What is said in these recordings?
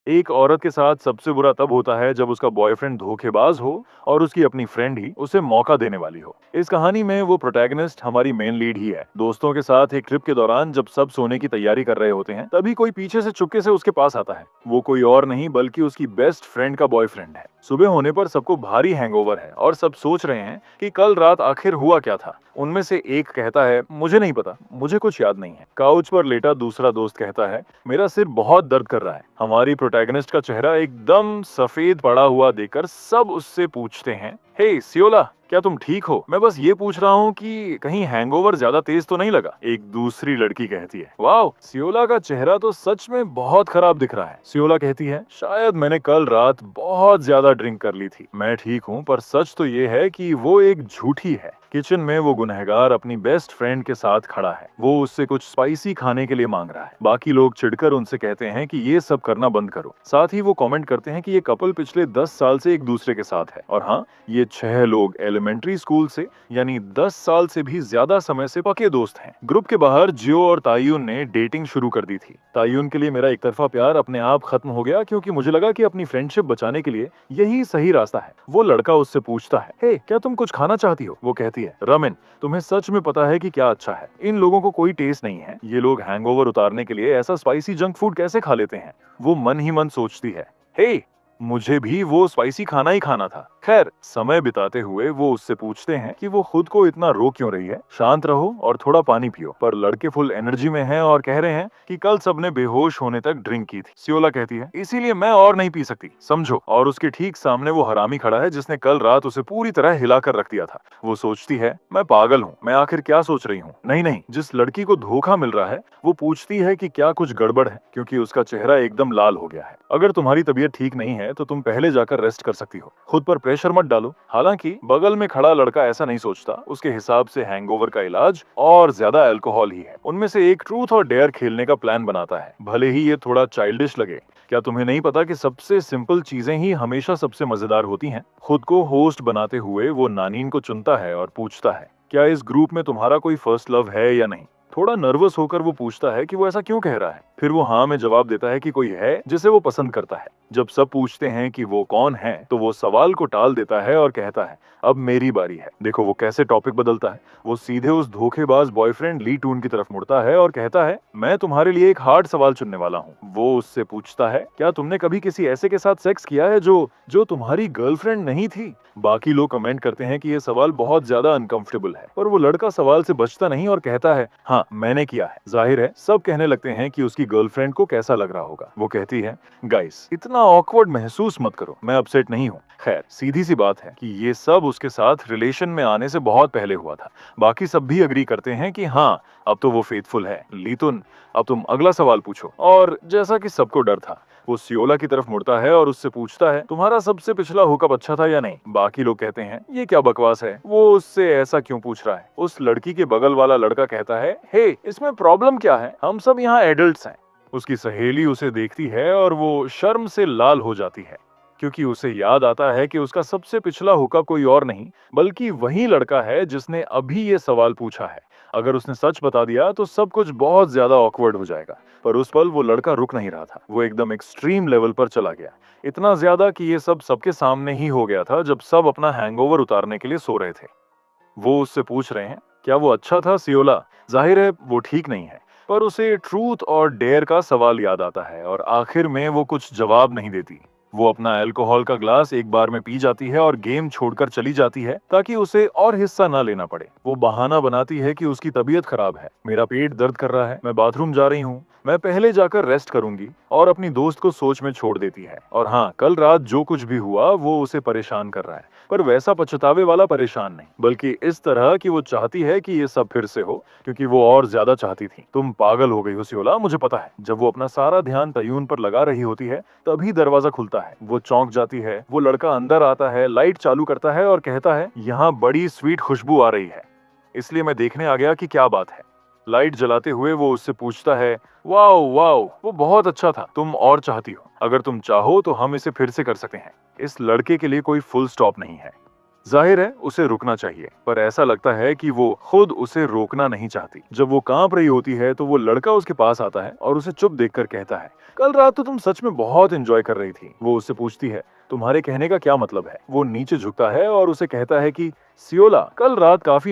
एक औरत के साथ सबसे बुरा तब होता है जब उसका बॉयफ्रेंड धोखेबाज हो और उसकी अपनी फ्रेंड ही उसे मौका देने वाली हो। इस कहानी में वो प्रोटैगनिस्ट हमारी मेन लीड ही है। दोस्तों के साथ एक ट्रिप के दौरान जब सब सोने की तैयारी कर रहे होते हैं, तभी कोई पीछे से चुपके से उसके पास आता है। वो कोई और नहीं बल्कि उसकी बेस्ट फ्रेंड का बॉयफ्रेंड है। सुबह होने पर सबको भारी हैंगओवर है और सब सोच रहे हैं कि कल रात आखिर हुआ क्या था। उनमें से एक कहता है, मुझे नहीं पता, मुझे कुछ याद नहीं है। काउच पर लेटा दूसरा दोस्त कहता है, मेरा सिर बहुत दर्द कर रहा है। हमारी प्रोटैगनिस्ट का चेहरा एकदम सफेद पड़ा हुआ देखकर सब उससे पूछते हैं, हे सियोला, क्या तुम ठीक हो? मैं बस ये पूछ रहा हूँ कि कहीं हैंगओवर ज्यादा तेज तो नहीं लगा? एक दूसरी लड़की कहती है, वाह, सियोला का चेहरा तो सच में बहुत खराब दिख रहा है। सियोला कहती है, शायद मैंने कल रात बहुत ज्यादा ड्रिंक कर ली थी। मैं ठीक हूँ, पर सच तो ये है कि वो एक झूठी है। किचन में वो गुनहगार अपनी बेस्ट फ्रेंड के साथ खड़ा है। वो उससे कुछ स्पाइसी खाने के लिए मांग रहा है। बाकी लोग चिढ़कर उनसे कहते हैं कि ये सब करना बंद करो। साथ ही वो कमेंट करते हैं कि ये कपल पिछले 10 साल से एक दूसरे के साथ है। और हाँ, ये 6 लोग एलिमेंट्री स्कूल से यानी 10 साल से भी ज्यादा समय से पक्के दोस्त हैं। ग्रुप के बाहर जियो और तायुन ने डेटिंग शुरू कर दी थी। तायुन के लिए मेरा एक तरफा प्यार अपने आप खत्म हो गया क्योंकि मुझे लगा कि अपनी फ्रेंडशिप बचाने के लिए यही सही रास्ता है। वो लड़का उससे पूछता है, हे, क्या तुम कुछ खाना चाहती हो? वो कहती है, रमेन, तुम्हें सच में पता है कि क्या अच्छा है? इन लोगों को कोई टेस्ट नहीं है। ये लोग हैंगओवर उतारने के लिए ऐसा स्पाइसी जंक फूड कैसे खा लेते हैं? वो मन ही मन सोचती है, हे, मुझे भी वो स्पाइसी खाना ही खाना था। खैर, समय बिताते हुए वो उससे पूछते हैं कि वो खुद को इतना रो क्यों रही है। शांत रहो और थोड़ा पानी पियो। पर लड़के फुल एनर्जी में हैं और कह रहे हैं कि कल सबने बेहोश होने तक ड्रिंक की थी। सियोला कहती है, इसीलिए मैं और नहीं पी सकती, समझो। और उसके ठीक सामने वो हरामी खड़ा है जिसने कल रात उसे पूरी तरह हिलाकर रख दिया था। वो सोचती है, मैं पागल हूँ, मैं आखिर क्या सोच रही हूँ? नहीं नहीं, जिस लड़की को धोखा मिल रहा है वो पूछती है कि क्या कुछ गड़बड़ है, क्योंकि उसका चेहरा एकदम लाल हो गया है। अगर तुम्हारी तबीयत ठीक नहीं है तो तुम पहले जाकर रेस्ट कर सकती हो, खुद पर प्रेशर मत डालो। हालांकि बगल में खड़ा लड़का ऐसा नहीं सोचता। उसके हिसाब से हैंगओवर का इलाज और ज्यादा अल्कोहल ही है। उनमें से एक ट्रूथ और डेयर खेलने का प्लान बनाता है, भले ही ये थोड़ा चाइल्डिश लगे। क्या तुम्हें नहीं पता कि सबसे सिंपल चीजें ही हमेशा सबसे मजेदार होती हैं? खुद को होस्ट बनाते हुए वो नानीन को चुनता है और पूछता है, क्या इस ग्रुप में तुम्हारा कोई फर्स्ट लव है या नहीं? थोड़ा नर्वस होकर वो पूछता है कि वो ऐसा क्यों कह रहा है। फिर वो हाँ में जवाब देता है कि कोई है जिसे वो पसंद करता है। जब सब पूछते हैं कि वो कौन है, तो वो सवाल को टाल देता है और कहता है, अब मेरी बारी है। देखो वो कैसे टॉपिक बदलता है। वो सीधे उस धोखेबाज बॉयफ्रेंड ली टून की तरफ मुड़ता है और कहता है, मैं तुम्हारे लिए एक हार्ड सवाल चुनने वाला हूँ। वो उससे पूछता है, क्या तुमने कभी किसी ऐसे के साथ सेक्स किया है जो तुम्हारी गर्लफ्रेंड नहीं थी? बाकी लोग कमेंट करते हैं कि ये सवाल बहुत ज्यादा अनकंफर्टेबल है, पर वो लड़का सवाल से बचता नहीं और कहता है, हाँ, मैंने किया है। जाहिर है सब कहने लगते हैं कि उसकी गर्लफ्रेंड को कैसा लग रहा होगा। वो कहती है, गाइस, इतना ऑकवर्ड महसूस मत करो, मैं अपसेट नहीं हूँ। खैर, सीधी सी बात है कि ये सब उसके साथ रिलेशन में आने से बहुत पहले हुआ था। बाकी सब भी अग्री करते हैं कि हाँ, अब तो वो फेथफुल है। लीतुन, अब तुम अगला सवाल पूछो। और जैसा कि सबको डर था, वो सियोला की तरफ मुड़ता है और उससे पूछता है, तुम्हारा सबसे पिछला हुकअप अच्छा था या नहीं? बाकी लोग कहते हैं, ये क्या बकवास है, वो उससे ऐसा क्यों पूछ रहा है? उस लड़की के बगल वाला लड़का कहता है, हे, इसमें प्रॉब्लम क्या है? हम सब यहाँ एडल्ट्स हैं। उसकी सहेली उसे देखती है और वो शर्म से लाल हो जाती है, क्योंकि उसे याद आता है कि उसका सबसे पिछला हुकअप कोई और नहीं बल्कि वही लड़का है जिसने अभी ये सवाल पूछा है। अगर उसने सच बता दिया तो सब कुछ बहुत ज्यादा ऑकवर्ड हो जाएगा। पर उस पल वो लड़का रुक नहीं रहा था। वो एकदम एक्सट्रीम लेवल पर चला गया। इतना ज्यादा कि ये सब सबके सामने ही हो गया था जब सब अपना हैंगओवर उतारने के लिए सो रहे थे। वो उससे पूछ रहे हैं, क्या वो अच्छा था सियोला? जाहिर है वो ठीक नहीं है, पर उसे ट्रूथ और डेयर का सवाल याद आता है और आखिर में वो कुछ जवाब नहीं देती। वो अपना अल्कोहल का ग्लास एक बार में पी जाती है और गेम छोड़कर चली जाती है ताकि उसे और हिस्सा ना लेना पड़े। वो बहाना बनाती है कि उसकी तबीयत खराब है, मेरा पेट दर्द कर रहा है, मैं बाथरूम जा रही हूँ, मैं पहले जाकर रेस्ट करूंगी, और अपनी दोस्त को सोच में छोड़ देती है। और हाँ, कल रात जो कुछ भी हुआ वो उसे परेशान कर रहा है, पर वैसा पछतावे वाला परेशान नहीं, बल्कि इस तरह कि वो चाहती है कि ये सब फिर से हो, क्योंकि वो और ज्यादा चाहती थी। तुम पागल हो गई हो सियोला, मुझे पता है। जब वो अपना सारा ध्यान तयून पर लगा रही होती है, तभी दरवाजा खुलता है। वो चौंक जाती है। वो लड़का अंदर आता है, लाइट चालू करता है और कहता है, यहाँ बड़ी स्वीट खुशबू आ रही है, इसलिए मैं देखने आ गया कि क्या बात है। लाइट जलाते हुए वो उससे पूछता है, वाओ वाओ, वो बहुत अच्छा था, तुम और चाहती हो? अगर तुम चाहो तो हम इसे फिर से कर सकते हैं। इस लड़के के लिए कोई फुल स्टॉप नहीं है। जाहिर है उसे रुकना चाहिए, पर ऐसा लगता है कि वो खुद उसे रोकना नहीं चाहती। जब वो कांप रही होती है तो वो लड़का उसके पास आता है और उसे चुप देखकर कहता है, कल रात तो तुम सच में बहुत एंजॉय कर रही थी। वो उससे पूछती है, तुम्हारे कहने का क्या मतलब है? वो नीचे झुकता है और उसे कहता है कि सियोला, कल रात काफी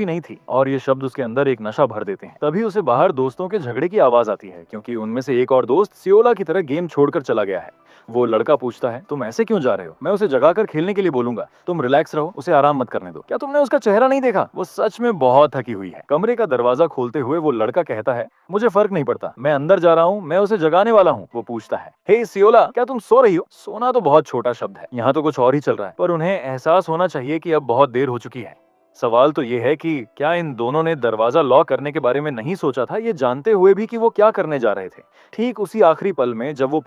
नहीं थी और ये शब्द उसके अंदर एक नशा भर देते हैं। तभी उसे बाहर दोस्तों के झगड़े की आवाज आती है, क्योंकि उनमें से एक और दोस्त सियोला की तरह गेम छोड़कर चला गया है। वो लड़का पूछता है, तुम ऐसे क्यों जा रहे हो? मैं उसे जगाकर खेलने के लिए बोलूंगा, तुम रिलैक्स रहो, उसे आराम मत करने दो। क्या तुमने उसका चेहरा नहीं देखा? वो सच में बहुत थकी हुई है। कमरे का दरवाजा खोलते हुए वो लड़का कहता है, मुझे फर्क नहीं पड़ता, मैं अंदर जा रहा हूँ, मैं उसे जगाने वाला हूँ। वो पूछता है, हे सियोला, क्या तुम सो रही हो? सोना तो बहुत छोटा शब्द है, यहाँ तो कुछ और ही चल रहा है। पर उन्हें एहसास होना चाहिए कि अब बहुत देर हो चुकी है। सवाल तो ये है कि क्या इन दोनों ने दरवाजा लॉक करने के बारे में नहीं सोचा था, ये जानते हुए भी कि वो क्या करने जा रहे थे। ठीक उसी आखिरी पल में जब वो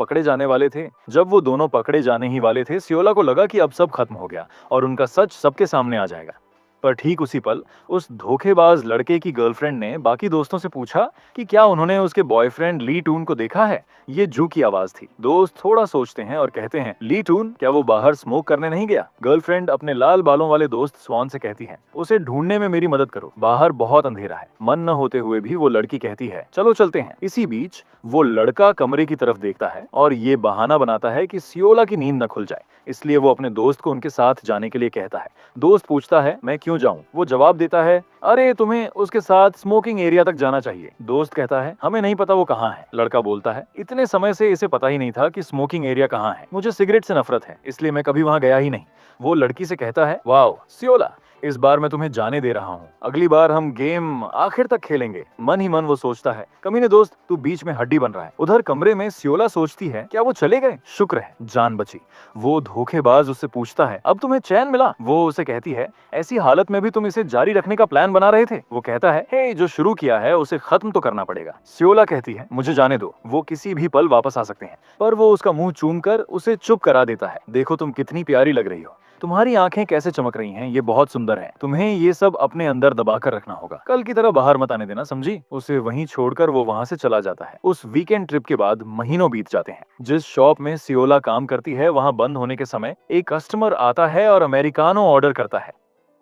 दोनों पकड़े जाने ही वाले थे, सियोला को लगा कि अब सब खत्म हो गया और उनका सच सबके सामने आ जाएगा। पर ठीक उसी पल उस धोखेबाज लड़के की गर्लफ्रेंड ने बाकी दोस्तों से पूछा कि क्या उन्होंने उसके बॉयफ्रेंड ली टून को देखा है। ये जू की आवाज थी। दोस्त थोड़ा सोचते हैं और कहते हैं, ली टून, क्या वो बाहर स्मोक करने नहीं गया? गर्लफ्रेंड अपने लाल बालों वाले दोस्त स्वान से कहती है, उसे ढूंढने में मेरी मदद करो, बाहर बहुत अंधेरा है। मन न होते हुए भी वो लड़की कहती है, चलो चलते हैं। इसी बीच वो लड़का कमरे की तरफ देखता है और ये बहाना बनाता है कि सियोला की नींद न खुल जाए, इसलिए वो अपने दोस्त को उनके साथ जाने के लिए कहता है। दोस्त पूछता है, मैं क्यों जाऊं? वो जवाब देता है, अरे तुम्हें उसके साथ स्मोकिंग एरिया तक जाना चाहिए। दोस्त कहता है, हमें नहीं पता वो कहाँ है। लड़का बोलता है, इतने समय से इसे पता ही नहीं था कि स्मोकिंग एरिया कहाँ है। मुझे सिगरेट से नफरत है, इसलिए मैं कभी वहाँ गया ही नहीं। वो लड़की से कहता है, वाओ सियोला, इस बार मैं तुम्हें जाने दे रहा हूँ, अगली बार हम गेम आखिर तक खेलेंगे। मन ही मन वो सोचता है, कमीने दोस्त, तू बीच में हड्डी बन रहा है। उधर कमरे में सियोला सोचती है, क्या वो चले गए? शुक्र है जान बची। वो धोखेबाज उससे पूछता है, अब तुम्हें चैन मिला? वो उसे कहती है, ऐसी हालत में भी तुम इसे जारी रखने का प्लान बना रहे थे? वो कहता है, हे, जो शुरू किया है उसे खत्म तो करना पड़ेगा। सियोला कहती है, मुझे जाने दो, वो किसी भी पल वापस आ सकते हैं। पर वो उसका मुंह चूम कर उसे चुप करा देता है। देखो तुम कितनी प्यारी लग रही हो, तुम्हारी आंखें कैसे चमक रही हैं, ये बहुत सुंदर है। तुम्हें ये सब अपने अंदर दबा कर रखना होगा, कल की तरह बाहर मत आने देना, समझी? उसे वहीं छोड़कर वो वहां से चला जाता है। उस वीकेंड ट्रिप के बाद महीनों बीत जाते हैं। जिस शॉप में सियोला काम करती है, वहां बंद होने के समय एक कस्टमर आता है और अमेरिकानो ऑर्डर करता है।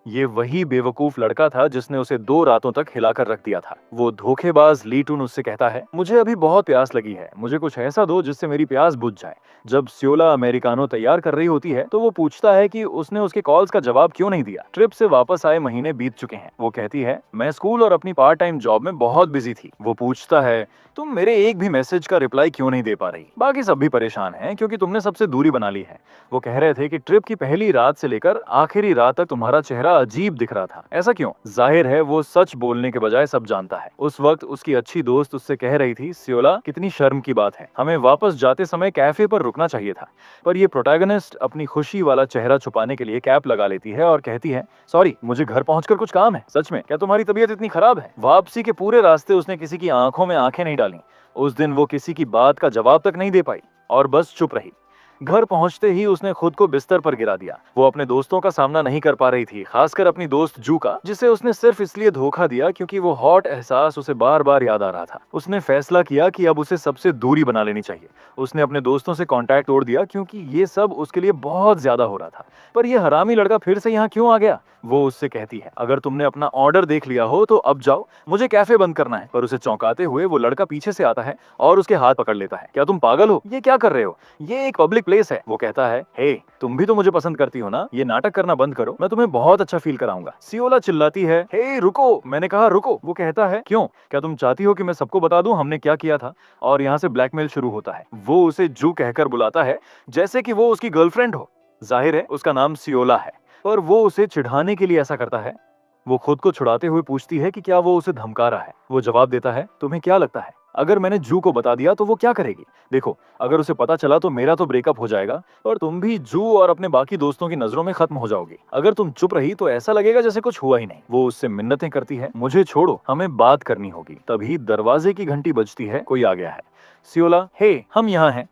ये वही बेवकूफ लड़का था जिसने उसे 2 रातों तक हिलाकर रख दिया था। वो धोखेबाज ली टून उससे कहता है, मुझे अभी बहुत प्यास लगी है, मुझे कुछ ऐसा दो जिससे मेरी प्यास बुझ जाए। जब सियोला अमेरिकानो तैयार कर रही होती है तो वो पूछता है कि उसने उसके कॉल्स का जवाब क्यों नहीं दिया। ट्रिप से वापस आए महीने बीत चुके हैं। वो कहती है, मैं स्कूल और अपनी पार्ट टाइम जॉब में बहुत बिजी थी। वो पूछता है, तुम मेरे एक भी मैसेज का रिप्लाई क्यों नहीं दे पा रही? बाकी सब भी परेशान हैं क्योंकि तुमने सबसे दूरी बना ली है। वो कह रहे थे कि ट्रिप की पहली रात से लेकर आखिरी रात तक तुम्हारा चेहरा अजीब दिख रहा था। ऐसा क्यों? जाहिर है वो सच बोलने के बजाय सब जानता है। उस वक्त उसकी अच्छी दोस्त उससे कह रही थी, सियोला, कितनी शर्म की बात है, हमें वापस जाते समय कैफे पर रुकना चाहिए था। पर ये प्रोटैगनिस्ट अपनी खुशी वाला चेहरा छुपाने के लिए कैप लगा लेती है और कहती है, सॉरी, मुझे घर पहुंचकर कुछ काम है। सच में, क्या तुम्हारी तबीयत इतनी खराब है? वापसी के पूरे रास्ते उसने किसी की आंखों में आंखें नहीं डाली। उस दिन वो किसी की बात का जवाब तक नहीं दे पाई और बस चुप रही। घर पहुंचते ही उसने खुद को बिस्तर पर गिरा दिया। वो अपने दोस्तों का सामना नहीं कर पा रही थी, खासकर अपनी दोस्त जू का, जिसे उसने सिर्फ इसलिए धोखा दिया क्योंकि वो हॉट एहसास उसे बार बार याद आ रहा था। उसने फैसला किया कि अब उसे सबसे दूरी बना लेनी चाहिए। उसने अपने दोस्तों से कांटेक्ट तोड़ दिया क्योंकि ये सब उसके लिए बहुत ज्यादा हो रहा था। पर यह हरामी लड़का फिर से यहाँ क्यों आ गया? वो उससे कहती है, अगर तुमने अपना ऑर्डर देख लिया हो तो अब जाओ, मुझे कैफे बंद करना है। पर उसे चौंकाते हुए वो लड़का पीछे से आता है और उसके हाथ पकड़ लेता है। क्या तुम पागल हो? ये क्या कर रहे हो? ये एक पब्लिक प्लेस है। वो कहता है, हे, तुम भी तो मुझे पसंद करती हो ना, ये नाटक करना बंद करो, मैं तुम्हें बहुत अच्छा फील कराऊंगा। सियोला चिल्लाती है, हे रुको, मैंने कहा रुको। वो कहता है, क्यों? क्या तुम चाहती हो कि मैं सबको बता दूं हमने क्या किया था? और यहाँ से ब्लैकमेल शुरू होता है। वो उसे जू कहकर बुलाता है जैसे कि वो उसकी गर्लफ्रेंड हो। जाहिर है उसका नाम सियोला है, पर वो उसे चिढ़ाने के लिए ऐसा करता है। वो खुद को छुड़ाते हुए पूछती है कि क्या वो उसे धमका रहा है। वो जवाब देता है, तुम्हें क्या लगता है अगर मैंने जू को बता दिया तो वो क्या करेगी? देखो, अगर उसे पता चला तो मेरा तो ब्रेकअप हो जाएगा और तुम भी जू और अपने बाकी दोस्तों की नजरों में खत्म हो जाओगी। अगर तुम चुप रही तो ऐसा लगेगा जैसे कुछ हुआ ही नहीं। वो उससे मिन्नतें करती है, मुझे छोड़ो, हमें बात करनी होगी। तभी दरवाजे की घंटी बजती है, कोई आ गया है। सियोला, हे, हम यहाँ हैं।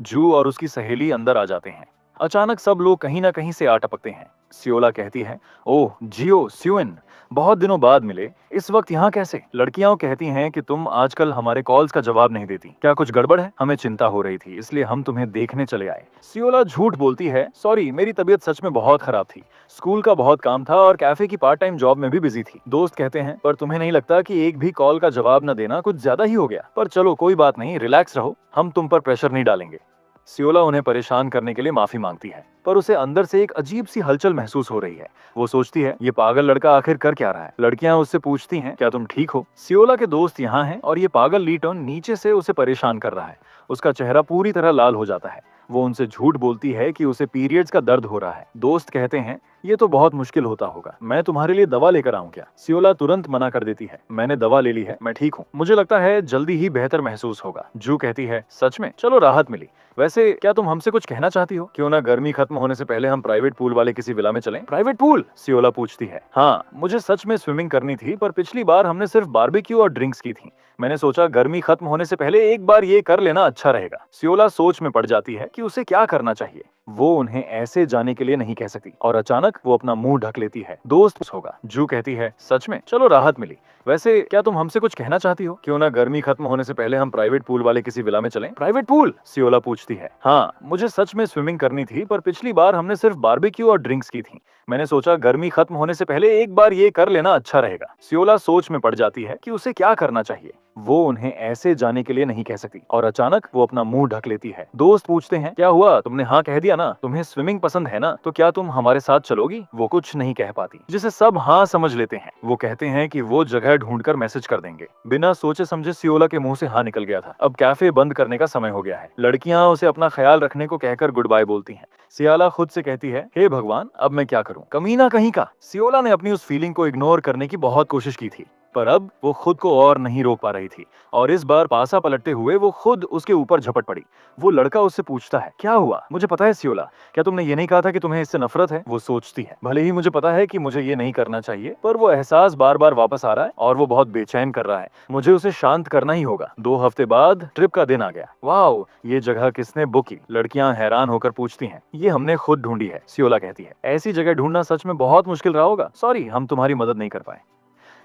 जू और उसकी सहेली अंदर आ जाते हैं। अचानक सब लोग कहीं ना कहीं से आ टपकते हैं। सियोला कहती है, ओह जियो स्यूइन, बहुत दिनों बाद मिले, इस वक्त यहाँ कैसे? लड़कियां कहती हैं कि तुम आजकल हमारे कॉल्स का जवाब नहीं देती, क्या कुछ गड़बड़ है? हमें चिंता हो रही थी, इसलिए हम तुम्हें देखने चले आए। सियोला झूठ बोलती है, सॉरी मेरी तबीयत सच में बहुत खराब थी, स्कूल का बहुत काम था और कैफे की पार्ट टाइम जॉब में भी बिजी थी। दोस्त कहते हैं, पर तुम्हें नहीं लगता कि एक भी कॉल का जवाब न देना कुछ ज्यादा ही हो गया? पर चलो कोई बात नहीं, रिलैक्स रहो, हम तुम पर प्रेशर नहीं डालेंगे। सियोला उन्हें परेशान करने के लिए माफी मांगती है, पर उसे अंदर से एक अजीब सी हलचल महसूस हो रही है। वो सोचती है, ये पागल लड़का आखिर कर क्या रहा है? लड़कियां उससे पूछती हैं, क्या तुम ठीक हो? सियोला के दोस्त यहाँ हैं और ये पागल लीटन नीचे से उसे परेशान कर रहा है। उसका चेहरा पूरी तरह लाल हो जाता है। वो उनसे झूठ बोलती है कि उसे पीरियड्स का दर्द हो रहा है। दोस्त कहते हैं, ये तो बहुत मुश्किल होता होगा, मैं तुम्हारे लिए दवा लेकर आऊं क्या? सियोला तुरंत मना कर देती है, मैंने दवा ले ली है, मैं ठीक हूँ, मुझे लगता है जल्दी ही बेहतर महसूस होगा। जू कहती है, सच में? चलो राहत मिली। वैसे क्या तुम हमसे कुछ कहना चाहती हो? क्यों ना गर्मी खत्म होने से पहले हम प्राइवेट पूल वाले किसी विला में चलें? Private pool? सियोला पूछती है। हाँ, मुझे सच में स्विमिंग करनी थी, पर पिछली बार हमने सिर्फ बारबेक्यू और ड्रिंक्स की थी। मैंने सोचा गर्मी खत्म होने से पहले एक बार ये कर लेना अच्छा रहेगा। सियोला सोच में पड़ जाती है कि उसे क्या करना चाहिए। वो उन्हें ऐसे जाने के लिए नहीं कह सकती और अचानक वो अपना मुंह ढक लेती है। दोस्त होगा। जू कहती है, सच में? चलो राहत मिली। वैसे क्या तुम हमसे कुछ कहना चाहती हो? क्यों ना गर्मी खत्म होने से पहले हम प्राइवेट पूल वाले किसी विला में चलें? Private pool? सियोला पूछती है। हाँ, मुझे सच में स्विमिंग करनी थी, पर पिछली बार हमने सिर्फ बारबेक्यू और ड्रिंक्स की थी। मैंने सोचा गर्मी खत्म होने से पहले एक बार ये कर लेना अच्छा रहेगा। सियोला सोच में पड़ जाती है कि उसे क्या करना चाहिए। वो उन्हें ऐसे जाने के लिए नहीं कह सकती और अचानक वो अपना मुंह ढक लेती है। दोस्त पूछते हैं, क्या हुआ? तुमने हाँ कह दिया ना? तुम्हें स्विमिंग पसंद है ना? तो क्या तुम हमारे साथ चलोगी? वो कुछ नहीं कह पाती, जिसे सब हाँ समझ लेते हैं। वो कहते हैं कि वो जगह ढूंढकर मैसेज कर देंगे। बिना सोचे समझे सियोला के मुंह से हाँ निकल गया था। अब कैफे बंद करने का समय हो गया है। लड़कियां उसे अपना ख्याल रखने को कहकर गुड बाय बोलती हैं। सियोला खुद से कहती है, हे भगवान, अब मैं क्या करूं? कमीना कहीं का। सियोला ने अपनी उस फीलिंग को इग्नोर करने की बहुत कोशिश की थी, पर अब वो खुद को और नहीं रोक पा रही थी और इस बार पासा पलटते हुए वो खुद उसके ऊपर झपट पड़ी। वो लड़का उससे पूछता है, क्या हुआ? मुझे पता है सियोला, क्या तुमने ये नहीं कहा था कि तुम्हें इससे नफरत है? वो सोचती है, भले ही मुझे पता है कि मुझे ये नहीं करना चाहिए, पर वो एहसास बार बार वापस आ रहा है और वो बहुत बेचैन कर रहा है। मुझे उसे शांत करना ही होगा। 2 हफ्ते बाद ट्रिप का दिन आ गया। वाओ, ये जगह किसने बुक की? लड़कियां हैरान होकर पूछती हैं। ये हमने खुद ढूंढी है, सियोला कहती है। ऐसी जगह ढूंढना सच में बहुत मुश्किल रहा होगा। सॉरी, हम तुम्हारी मदद नहीं कर पाए।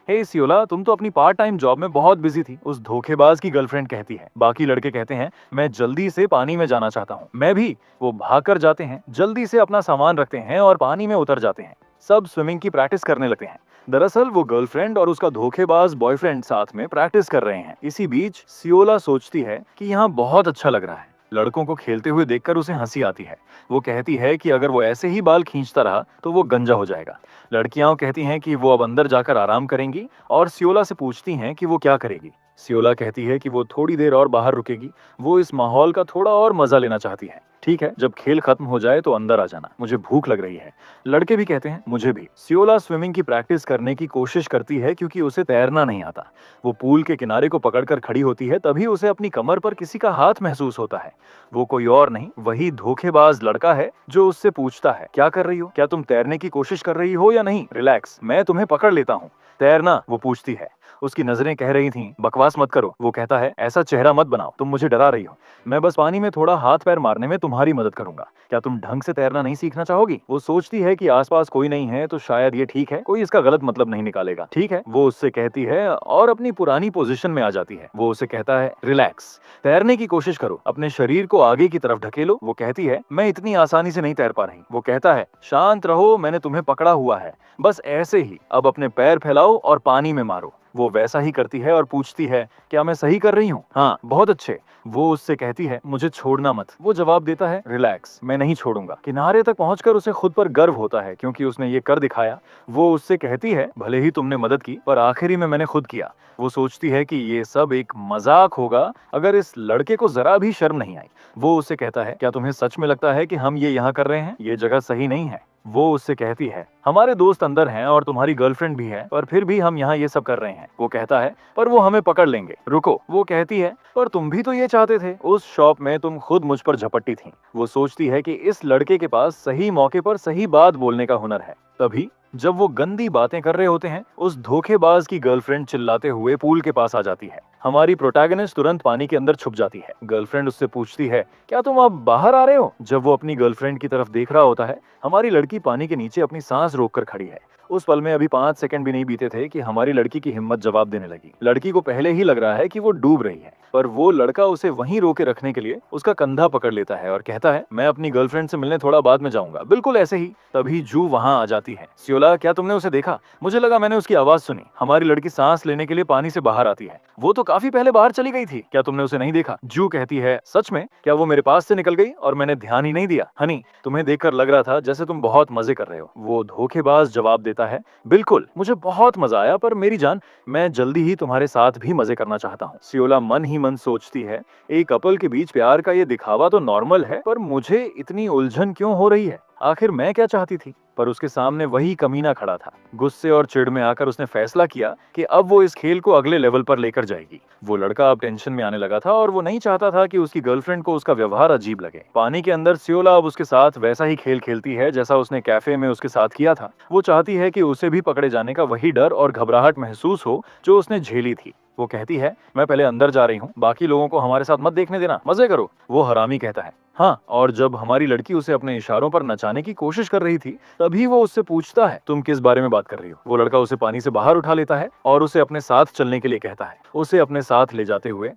हे सियोला, तुम तो अपनी पार्ट टाइम जॉब में बहुत बिजी थी, उस धोखेबाज की गर्लफ्रेंड कहती है। बाकी लड़के कहते हैं, मैं जल्दी से पानी में जाना चाहता हूँ। मैं भी। वो भाग कर जाते हैं, जल्दी से अपना सामान रखते हैं और पानी में उतर जाते हैं। सब स्विमिंग की प्रैक्टिस करने लगते हैं। दरअसल वो गर्लफ्रेंड और उसका धोखेबाज बॉयफ्रेंड साथ में प्रैक्टिस कर रहे हैं। इसी बीच सियोला सोचती है कि यहाँ बहुत अच्छा लग रहा है। लड़कों को खेलते हुए देखकर उसे हंसी आती है। वो कहती है कि अगर वो ऐसे ही बाल खींचता रहा तो वो गंजा हो जाएगा। लड़कियां कहती हैं कि वो अब अंदर जाकर आराम करेंगी और सियोला से पूछती हैं कि वो क्या करेगी। सियोला कहती है कि वो थोड़ी देर और बाहर रुकेगी। वो इस माहौल का थोड़ा और मजा लेना चाहती है। ठीक है, जब खेल खत्म हो जाए तो अंदर आ जाना, मुझे भूख लग रही है। लड़के भी कहते हैं, मुझे भी। सियोला स्विमिंग की प्रैक्टिस करने की कोशिश करती है क्योंकि उसे तैरना नहीं आता। वो पूल के किनारे को पकड़कर खड़ी होती है, तभी उसे अपनी कमर पर किसी का हाथ महसूस होता है। वो कोई और नहीं, वही धोखेबाज लड़का है जो उससे पूछता है, क्या कर रही हो? क्या तुम तैरने की कोशिश कर रही हो या नहीं? रिलैक्स, मैं तुम्हें पकड़ लेता हूँ। तैरना? वो पूछती है। उसकी नजरें कह रही थीं, बकवास मत करो। वो कहता है, ऐसा चेहरा मत बनाओ, तुम मुझे डरा रही हो। मैं बस पानी में थोड़ा हाथ पैर मारने में तुम्हारी मदद करूंगा। क्या तुम ढंग से तैरना नहीं सीखना चाहोगी? वो सोचती है कि आसपास कोई नहीं है तो शायद ये ठीक है, कोई इसका गलत मतलब नहीं निकालेगा। ठीक है, वो उससे कहती है और अपनी पुरानी पोजीशन में आ जाती है। वो उसे कहता है, रिलैक्स, तैरने की कोशिश करो, अपने शरीर को आगे की तरफ ढकेलो। वो कहती है, मैं इतनी आसानी से नहीं तैर पा रही। वो कहता है, शांत रहो, मैंने तुम्हें पकड़ा हुआ है, बस ऐसे ही। अब अपने पैर फैलाओ और पानी में मारो। वो वैसा ही करती है और पूछती है, क्या मैं सही कर रही हूँ? हाँ, बहुत अच्छे। वो उससे कहती है, मुझे छोड़ना मत। वो जवाब देता है, रिलैक्स, मैं नहीं छोड़ूंगा। किनारे तक पहुंचकर उसे खुद पर गर्व होता है क्योंकि उसने ये कर दिखाया। वो उससे कहती है, भले ही तुमने मदद की, पर आखिरी में मैंने खुद किया। वो सोचती है कि ये सब एक मजाक होगा अगर इस लड़के को जरा भी शर्म नहीं आई। वो उससे कहता है, क्या तुम्हें सच में लगता है कि हम ये यहाँ कर रहे हैं? ये जगह सही नहीं है। वो उससे कहती है, हमारे दोस्त अंदर हैं और तुम्हारी गर्लफ्रेंड भी है, पर फिर भी हम यहाँ ये सब कर रहे हैं। वो कहता है, पर वो हमें पकड़ लेंगे। रुको। वो कहती है, पर तुम भी तो ये चाहते थे, उस शॉप में तुम खुद मुझ पर झपट्टी थी। वो सोचती है कि इस लड़के के पास सही मौके पर सही बात बोलने का हुनर है। तभी जब वो गंदी बातें कर रहे होते हैं, उस धोखेबाज की गर्लफ्रेंड चिल्लाते हुए पूल के पास आ जाती है। हमारी प्रोटैगनिस्ट तुरंत पानी के अंदर छुप जाती है। गर्लफ्रेंड उससे पूछती है, क्या तुम अब बाहर आ रहे हो? जब वो अपनी गर्लफ्रेंड की तरफ देख रहा होता है, हमारी लड़की पानी के नीचे अपनी सांस रोककर खड़ी है। उस पल में अभी 5 सेकंड भी नहीं बीते थे कि हमारी लड़की की हिम्मत जवाब देने लगी। लड़की को पहले ही लग रहा है कि वो डूब रही है, पर वो लड़का उसे वहीं रोके रखने के लिए उसका कंधा पकड़ लेता है और कहता है, मैं अपनी गर्लफ्रेंड से मिलने थोड़ा बाद में जाऊंगा। बिल्कुल ऐसे ही तभी जू वहां आ जाती है। सियोला, क्या तुमने उसे देखा? मुझे लगा मैंने उसकी आवाज सुनी। हमारी लड़की सांस लेने के लिए पानी से बाहर आती है। वो तो काफी पहले बाहर चली गई थी। क्या तुमने उसे नहीं देखा? जू कहती है, सच में? क्या वो मेरे पास से निकल गई और मैंने ध्यान ही नहीं दिया? हनी, तुम्हें देखकर लग रहा था जैसे तुम बहुत मजे कर रहे हो। वो धोखेबाज जवाब देता है, बिल्कुल, मुझे बहुत मजा आया, पर मेरी जान, मैं जल्दी ही तुम्हारे साथ भी मजे करना चाहता हूँ। सियोला मन ही मन सोचती है, एक कपल के बीच प्यार का ये दिखावा तो नॉर्मल है, पर मुझे इतनी उलझन क्यों हो रही है? आखिर मैं क्या चाहती थी? पर उसके सामने वही कमीना खड़ा था। गुस्से और चिढ़ में आकर उसने फैसला किया कि अब वो इस खेल को अगले लेवल पर लेकर जाएगी। वो लड़का अब टेंशन में आने लगा था और वो नहीं चाहता था कि उसकी गर्लफ्रेंड को उसका व्यवहार अजीब लगे। पानी के अंदर सियोला अब उसके साथ वैसा ही खेल खेलती है जैसा उसने कैफे में उसके साथ किया था। वो चाहती है कि उसे भी पकड़े जाने का वही डर और घबराहट महसूस हो जो उसने झेली थी। वो कहती है, मैं पहले अंदर जा रही हूँ, बाकी लोगों को हमारे साथ मत देखने देना, मजे करो। वो हरामी कहता है, हाँ। और जब हमारी लड़की उसे अपने इशारों पर नचाने की कोशिश कर रही थी, तभी वो उससे पूछता है, तुम किस बारे में बात कर रही हो? वो लड़का उसे पानी से बाहर उठा लेता है और उसे अपने साथ चलने के लिए कहता है। उसे अपने साथ ले जाते हुए